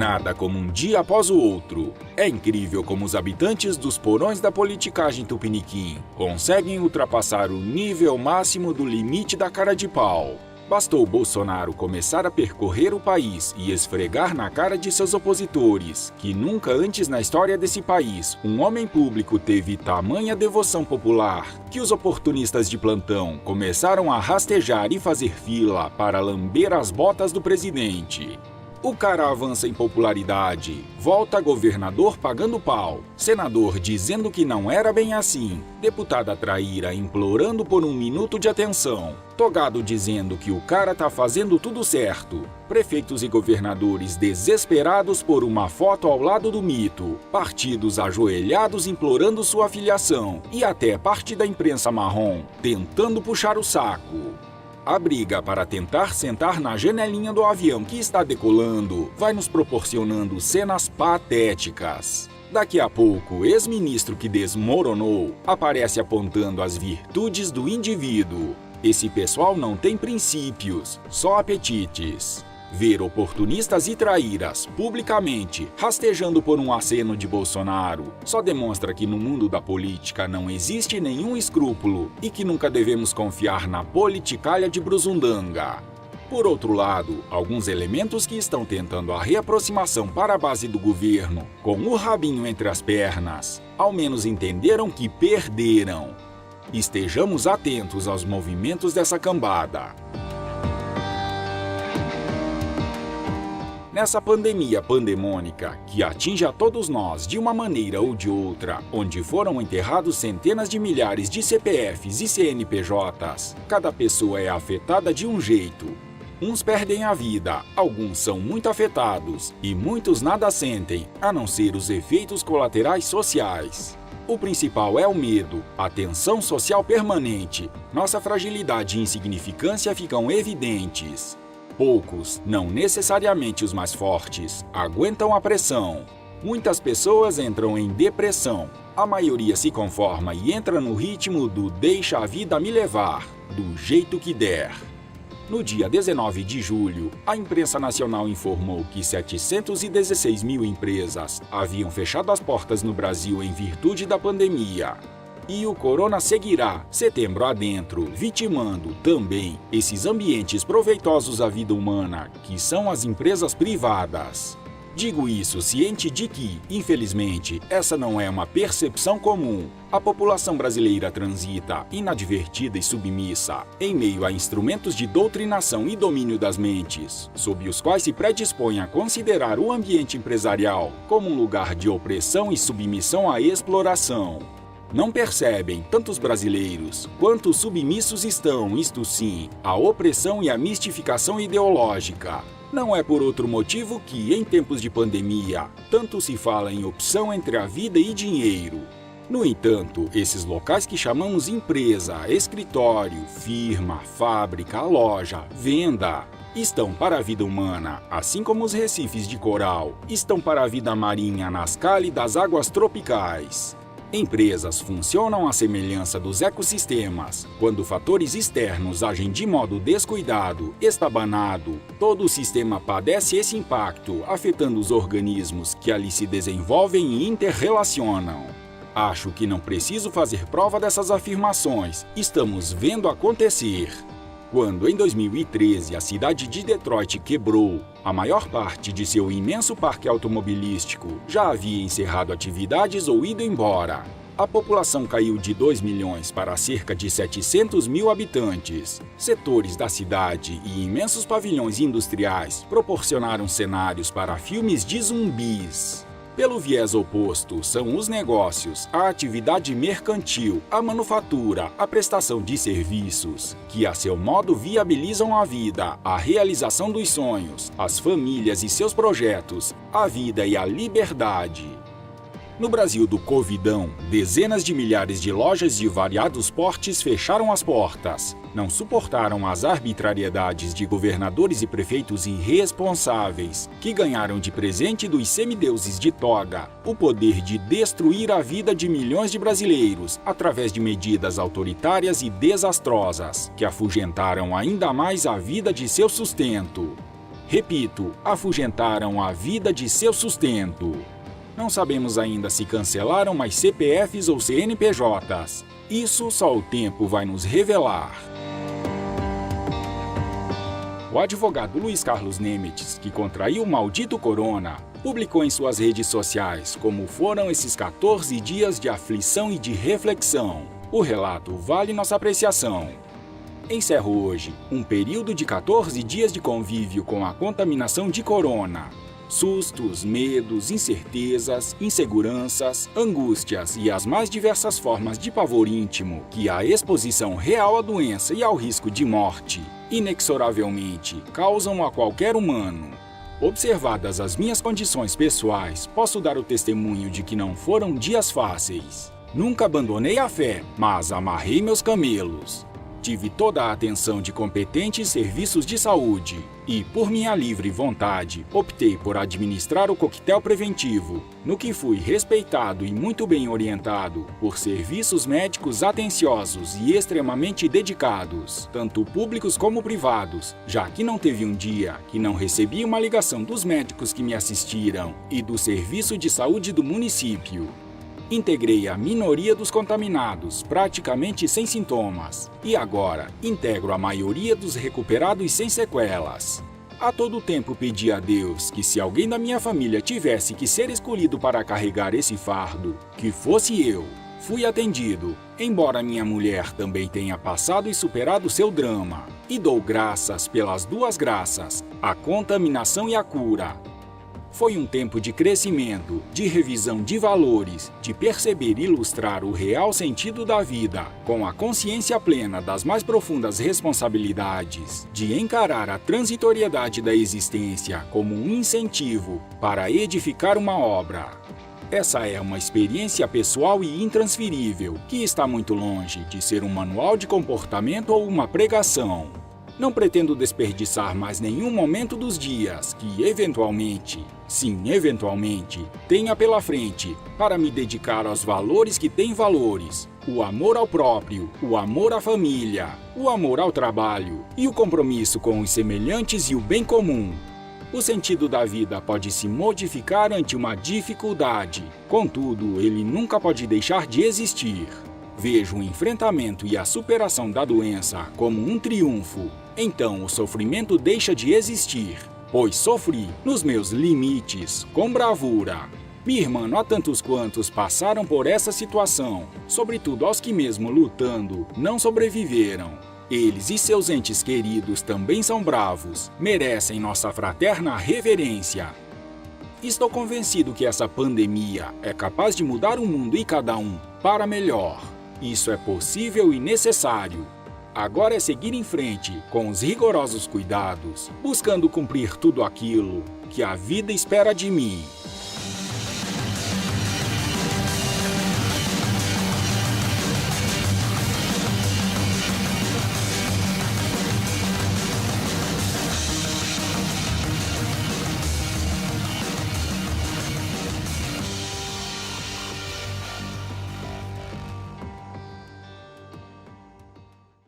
Nada como um dia após o outro. É incrível como os habitantes dos porões da politicagem tupiniquim conseguem ultrapassar o nível máximo do limite da cara de pau. Bastou Bolsonaro começar a percorrer o país e esfregar na cara de seus opositores que nunca antes na história desse país um homem público teve tamanha devoção popular que os oportunistas de plantão começaram a rastejar e fazer fila para lamber as botas do presidente. O cara avança em popularidade, volta governador pagando pau, senador dizendo que não era bem assim, deputada traíra implorando por um minuto de atenção, togado dizendo que o cara tá fazendo tudo certo, prefeitos e governadores desesperados por uma foto ao lado do mito, partidos ajoelhados implorando sua filiação e até parte da imprensa marrom tentando puxar o saco. A briga para tentar sentar na janelinha do avião que está decolando vai nos proporcionando cenas patéticas. Daqui a pouco, o ex-ministro que desmoronou aparece apontando as virtudes do indivíduo. Esse pessoal não tem princípios, só apetites. Ver oportunistas e traíras publicamente rastejando por um aceno de Bolsonaro só demonstra que no mundo da política não existe nenhum escrúpulo e que nunca devemos confiar na politicalha de Brusundanga. Por outro lado, alguns elementos que estão tentando a reaproximação para a base do governo, com o rabinho entre as pernas, ao menos entenderam que perderam. Estejamos atentos aos movimentos dessa cambada. Nessa pandemia pandemônica que atinge a todos nós de uma maneira ou de outra, onde foram enterrados centenas de milhares de CPFs e CNPJs, cada pessoa é afetada de um jeito. Uns perdem a vida, alguns são muito afetados e muitos nada sentem, a não ser os efeitos colaterais sociais. O principal é o medo, a tensão social permanente. Nossa fragilidade e insignificância ficam evidentes. Poucos, não necessariamente os mais fortes, aguentam a pressão. Muitas pessoas entram em depressão. A maioria se conforma e entra no ritmo do deixa a vida me levar, do jeito que der. No dia 19 de julho, a imprensa nacional informou que 716 mil empresas haviam fechado as portas no Brasil em virtude da pandemia. E o corona seguirá, setembro adentro, vitimando também esses ambientes proveitosos à vida humana, que são as empresas privadas. Digo isso ciente de que, infelizmente, essa não é uma percepção comum. A população brasileira transita, inadvertida e submissa, em meio a instrumentos de doutrinação e domínio das mentes, sob os quais se predispõe a considerar o ambiente empresarial como um lugar de opressão e submissão à exploração. Não percebem, tanto os brasileiros quanto os submissos estão, isto sim, a opressão e a mistificação ideológica. Não é por outro motivo que, em tempos de pandemia, tanto se fala em opção entre a vida e dinheiro. No entanto, esses locais que chamamos empresa, escritório, firma, fábrica, loja, venda, estão para a vida humana, assim como os recifes de coral estão para a vida marinha nas cálidas águas tropicais. Empresas funcionam à semelhança dos ecossistemas. Quando fatores externos agem de modo descuidado, estabanado, todo o sistema padece esse impacto, afetando os organismos que ali se desenvolvem e interrelacionam. Acho que não preciso fazer prova dessas afirmações. Estamos vendo acontecer. Quando, em 2013, a cidade de Detroit quebrou, a maior parte de seu imenso parque automobilístico já havia encerrado atividades ou ido embora. A população caiu de 2 milhões para cerca de 700 mil habitantes. Setores da cidade e imensos pavilhões industriais proporcionaram cenários para filmes de zumbis. Pelo viés oposto, são os negócios, a atividade mercantil, a manufatura, a prestação de serviços, que a seu modo viabilizam a vida, a realização dos sonhos, as famílias e seus projetos, a vida e a liberdade. No Brasil do Covidão, dezenas de milhares de lojas de variados portes fecharam as portas. Não suportaram as arbitrariedades de governadores e prefeitos irresponsáveis, que ganharam de presente dos semideuses de toga o poder de destruir a vida de milhões de brasileiros através de medidas autoritárias e desastrosas, que afugentaram ainda mais a vida de seu sustento. Repito, afugentaram a vida de seu sustento. Não sabemos ainda se cancelaram mais CPFs ou CNPJs. Isso só o tempo vai nos revelar. O advogado Luiz Carlos Nemetz, que contraiu o maldito corona, publicou em suas redes sociais como foram esses 14 dias de aflição e de reflexão. O relato vale nossa apreciação. Encerro hoje um período de 14 dias de convívio com a contaminação de corona. Sustos, medos, incertezas, inseguranças, angústias e as mais diversas formas de pavor íntimo que a exposição real à doença e ao risco de morte, inexoravelmente, causam a qualquer humano. Observadas as minhas condições pessoais, posso dar o testemunho de que não foram dias fáceis. Nunca abandonei a fé, mas amarrei meus camelos. Tive toda a atenção de competentes serviços de saúde e, por minha livre vontade, optei por administrar o coquetel preventivo, no que fui respeitado e muito bem orientado por serviços médicos atenciosos e extremamente dedicados, tanto públicos como privados, já que não teve um dia que não recebi uma ligação dos médicos que me assistiram e do serviço de saúde do município. Integrei a minoria dos contaminados, praticamente sem sintomas, e agora integro a maioria dos recuperados sem sequelas. A todo tempo pedi a Deus que, se alguém da minha família tivesse que ser escolhido para carregar esse fardo, que fosse eu. Fui atendido, embora minha mulher também tenha passado e superado seu drama, e dou graças pelas duas graças, a contaminação e a cura. Foi um tempo de crescimento, de revisão de valores, de perceber e ilustrar o real sentido da vida, com a consciência plena das mais profundas responsabilidades, de encarar a transitoriedade da existência como um incentivo para edificar uma obra. Essa é uma experiência pessoal e intransferível, que está muito longe de ser um manual de comportamento ou uma pregação. Não pretendo desperdiçar mais nenhum momento dos dias que, eventualmente, sim, eventualmente, tenha pela frente para me dedicar aos valores que têm valores: o amor ao próprio, o amor à família, o amor ao trabalho e o compromisso com os semelhantes e o bem comum. O sentido da vida pode se modificar ante uma dificuldade, contudo, ele nunca pode deixar de existir. Vejo o enfrentamento e a superação da doença como um triunfo. Então o sofrimento deixa de existir, pois sofri nos meus limites, com bravura. Me irmano a tantos quantos passaram por essa situação, sobretudo aos que mesmo lutando não sobreviveram. Eles e seus entes queridos também são bravos, merecem nossa fraterna reverência. Estou convencido que essa pandemia é capaz de mudar o mundo e cada um para melhor. Isso é possível e necessário. Agora é seguir em frente, com os rigorosos cuidados, buscando cumprir tudo aquilo que a vida espera de mim.